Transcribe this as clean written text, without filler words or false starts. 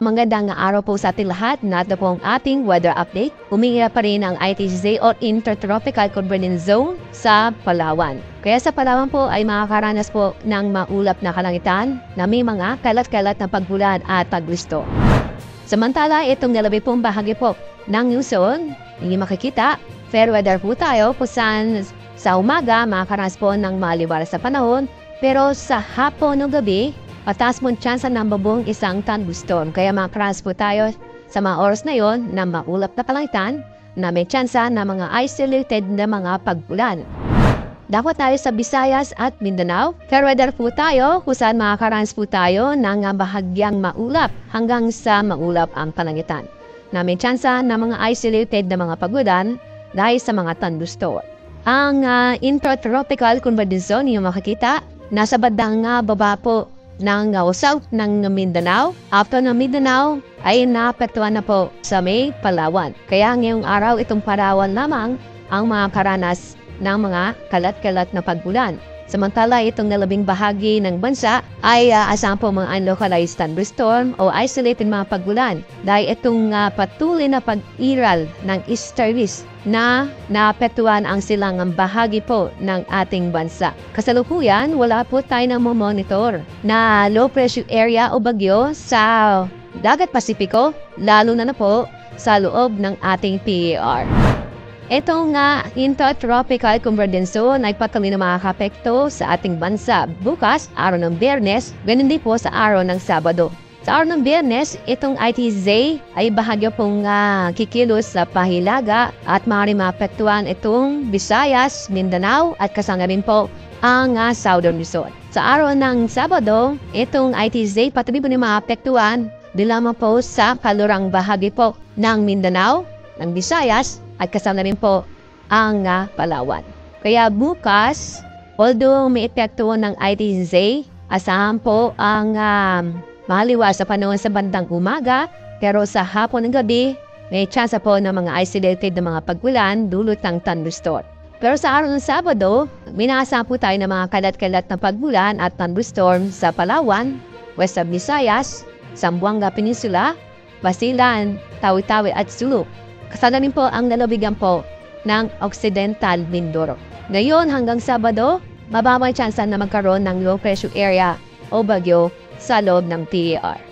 Magandang araw po sa ating lahat. Narito po ang ating weather update. Huminga pa rin ang ITC o Intertropical Convergence Zone sa Palawan. Kaya sa Palawan po ay makakaranas po ng maulap na kalangitan na may mga kalat-kalat na pagbulan at paggusto. Samantala, itong nalabi pong bahagi po ng Luzon, hindi makikita. Fair weather po tayo kung saan sa umaga makakaranas po ng maliwalas sa panahon, pero sa hapon o gabi, pataas mo tsansa ng babong isang thunderstorm. Kaya makakaranas po tayo sa mga oras na yon na maulap na kalangitan na may tsansa na mga isolated na mga pagbulan. Dapat tayo sa Visayas at Mindanao. Fair weather po tayo kung saan makakaranas po tayo ng bahagyang maulap hanggang sa maulap ang kalangitan na may tsansa na mga isolated na mga pagbulan dahil sa mga thunderstorm. Ang Intertropical Convergence Zone yung makikita nasa bandang baba po ng south ng Mindanao. After ng Mindanao ay naapektuhan na po sa may Palawan. Kaya ngayong araw itong Palawan lamang ang mga karanas ng mga kalat-kalat na pagbulan. Samantala itong nalabing bahagi ng bansa ay asahan po mga unlocalized thunderstorm o isolated mga pagbulan dahil itong patuloy na pag-iral ng easterlies na naapektuhan ang silangang bahagi po ng ating bansa. Kasalukuyan, wala po tayo nang monitor na low pressure area o bagyo sa Dagat Pasipiko, lalo na po sa loob ng ating PAR. Itong Intertropical Convergence Zone ay patuloy na makakapekto sa ating bansa bukas, araw ng Biyernes, ganun din po sa araw ng Sabado. Sa araw ng Biyernes, itong ITZ ay bahagyo pong kikilos sa Pahilaga at maaaring maapektuhan itong Visayas, Mindanao at kasama rin po ang Southern Luzon. Sa araw ng Sabado, itong ITZ patuloy po na maapektuhan din lamang po sa kalurang bahagi po ng Mindanao, ng Visayas at kasama rin po ang Palawan. Kaya bukas, although may epekto ng ITZ, asahan po ang maliwas sa panahon sa bandang umaga, pero sa hapon ng gabi, may tsansa po ng mga isolated na mga pagbulan dulot ng thunderstorm. Pero sa araw ng Sabado, minaasahan po tayo ng mga kalat-kalat na pagbulan at thunderstorm sa Palawan, West of Visayas, Zamboanga Peninsula, Basilan, Tawi-Tawi at Sulu. Kasama rin po ang lalawigan po ng Occidental Mindoro. Ngayon hanggang Sabado, mababang tsansa na magkaroon ng low pressure area o bagyo sa loob ng PAR.